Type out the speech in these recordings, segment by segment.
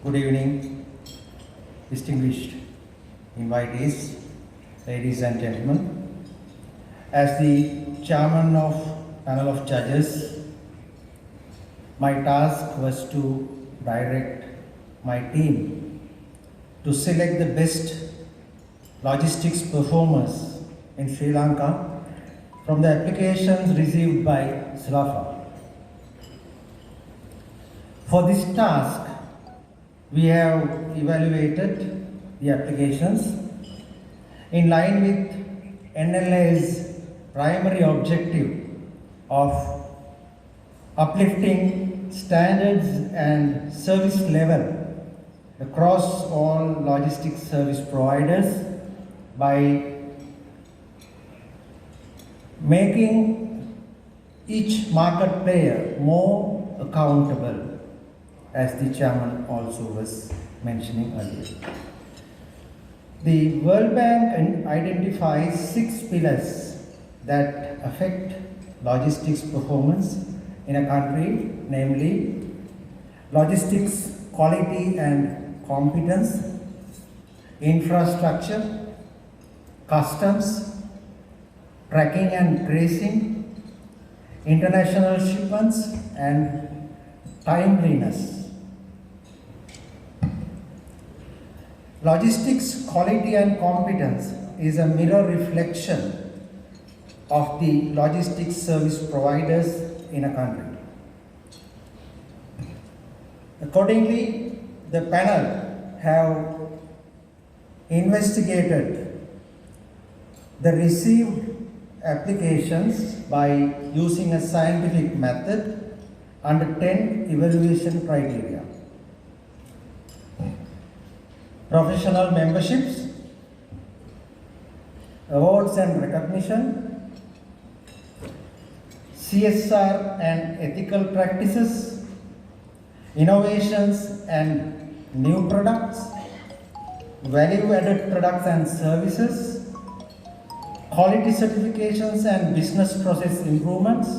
Good evening, distinguished invitees, ladies and gentlemen. As the chairman of panel of judges, my task was to direct my team to select the best logistics performers in Sri Lanka from the applications received by SLFFA. For this task, we have evaluated the applications in line with NLA's primary objective of uplifting standards and service level across all logistics service providers by making each market player more accountable, as the chairman also was mentioning earlier. The World Bank identifies 6 pillars that affect logistics performance in a country, namely logistics quality and competence, infrastructure, customs, tracking and tracing, international shipments, and timeliness. Logistics quality and competence is a mirror reflection of the logistics service providers in a country. Accordingly, the panel have investigated the received applications by using a scientific method under 10 evaluation criteria. Professional memberships, awards and recognition, CSR and ethical practices, innovations and new products, value-added products and services, quality certifications and business process improvements,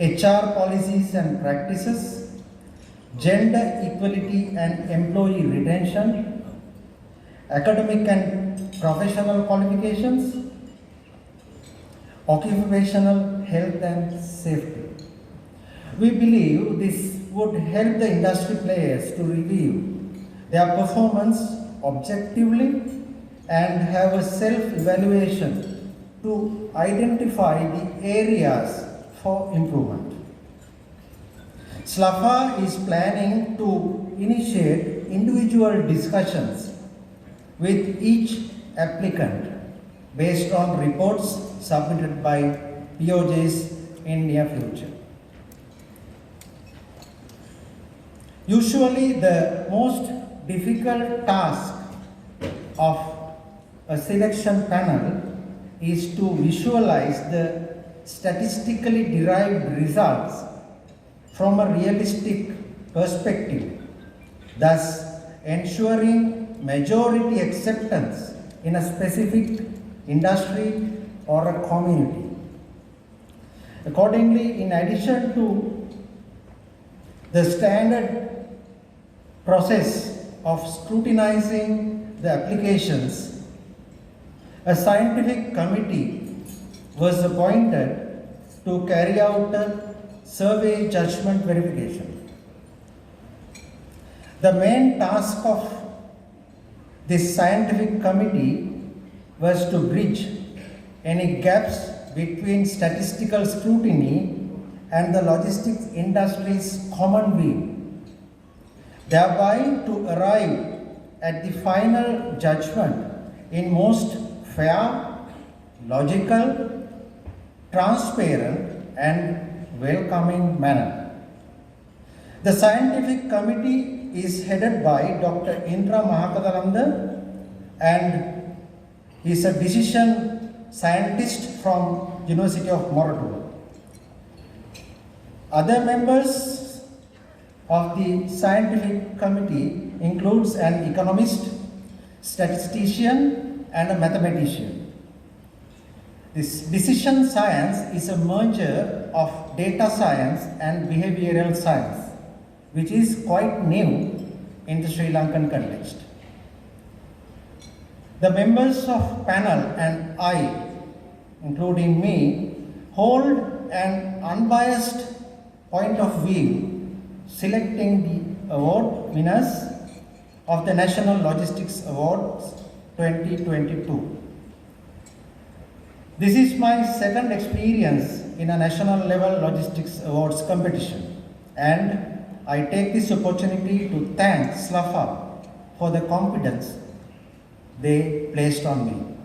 HR policies and practices, gender equality and employee retention, academic and professional qualifications, occupational health and safety. We believe this would help the industry players to review their performance objectively and have a self-evaluation to identify the areas for improvement. SLFFA is planning to initiate individual discussions with each applicant based on reports submitted by POJs in near future. Usually the most difficult task of a selection panel is to visualize the statistically derived results from a realistic perspective, thus ensuring majority acceptance in a specific industry or a community. Accordingly, in addition to the standard process of scrutinizing the applications, a scientific committee was appointed to carry out a survey judgment verification. The main task of this scientific committee was to bridge any gaps between statistical scrutiny and the logistics industry's common view, thereby to arrive at the final judgment in most fair, logical, transparent, and welcoming manner. The scientific committee is headed by Dr. Indra Mahakadananda, and he is a decision scientist from University of Moratuwa. Other members of the scientific committee includes an economist, statistician, and a mathematician. This decision science is a merger of data science and behavioral science, which is quite new in the Sri Lankan context. The members of panel and I, including me, hold an unbiased point of view selecting the award winners of the National Logistics Awards 2022. This is my second experience in a national level logistics awards competition, and I take this opportunity to thank SLFFA for the confidence they placed on me.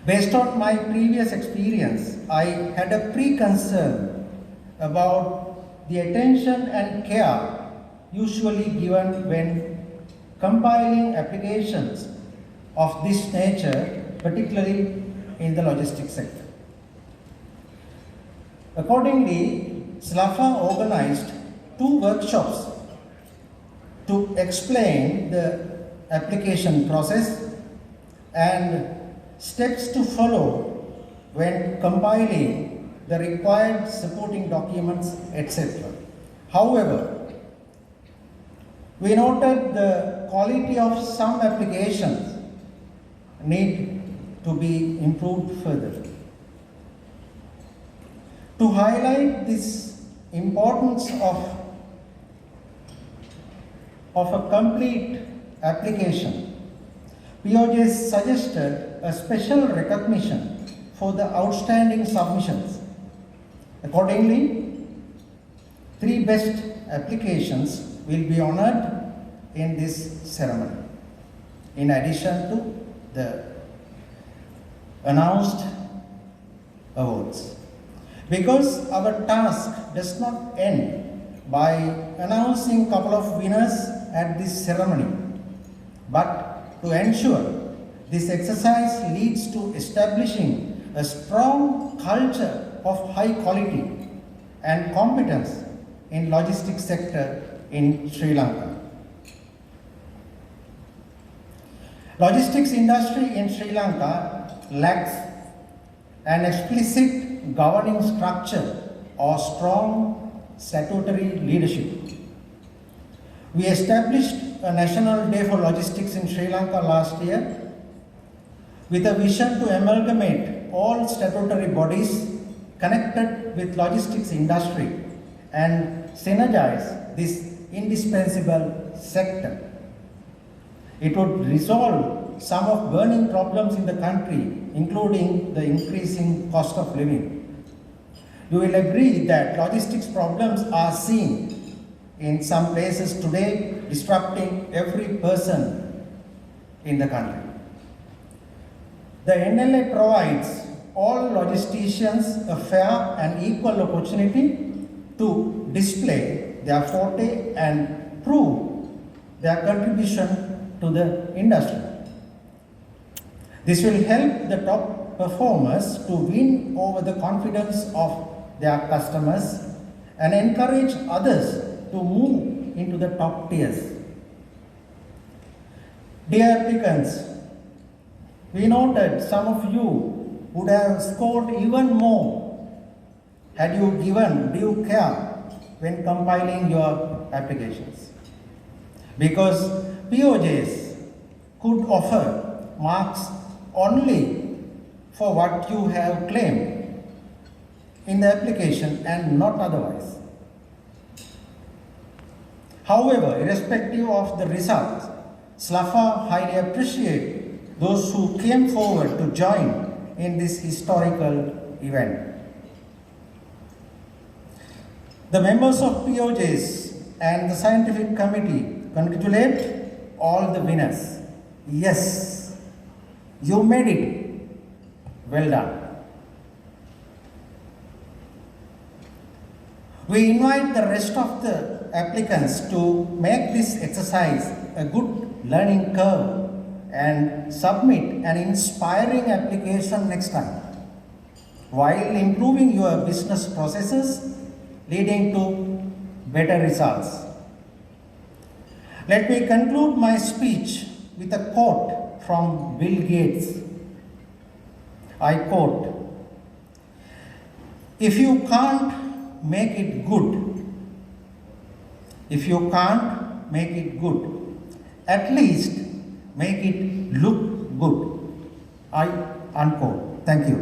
Based on my previous experience, I had a pre-concern about the attention and care usually given when compiling applications of this nature, particularly in the logistics sector. Accordingly, SLFFA organized 2 workshops to explain the application process and steps to follow when compiling the required supporting documents, etc. However, we noted the quality of some applications need to be improved further. To highlight this importance of a complete application, POJ suggested a special recognition for the outstanding submissions. Accordingly, 3 best applications will be honored in this ceremony, in addition to the announced awards. Because our task does not end by announcing a couple of winners at this ceremony, but to ensure this exercise leads to establishing a strong culture of high quality and competence in logistics sector in Sri Lanka. Logistics industry in Sri Lanka lacks an explicit governing structure or strong statutory leadership. We established a National Day for Logistics in Sri Lanka last year with a vision to amalgamate all statutory bodies connected with logistics industry and synergize this indispensable sector. It would resolve some of burning problems in the country, including the increasing cost of living. You will agree that logistics problems are seen in some places today, disrupting every person in the country. The NLA provides all logisticians a fair and equal opportunity to display their forte and prove their contribution to the industry. This will help the top performers to win over the confidence of their customers and encourage others to move into the top tiers. Dear applicants, we noted some of you would have scored even more had you given due care when compiling your applications. Because POJs could offer marks only for what you have claimed in the application and not otherwise. However, irrespective of the results, SLFFA highly appreciate those who came forward to join in this historical event. The members of POJs and the scientific committee congratulate all the winners. Yes, you made it. Well done. We invite the rest of the applicants to make this exercise a good learning curve and submit an inspiring application next time, while improving your business processes, leading to better results. Let me conclude my speech with a quote from Bill Gates. I quote, "If you can't make it good, if you can't make it good. At least make it look good. I unquote. Thank you.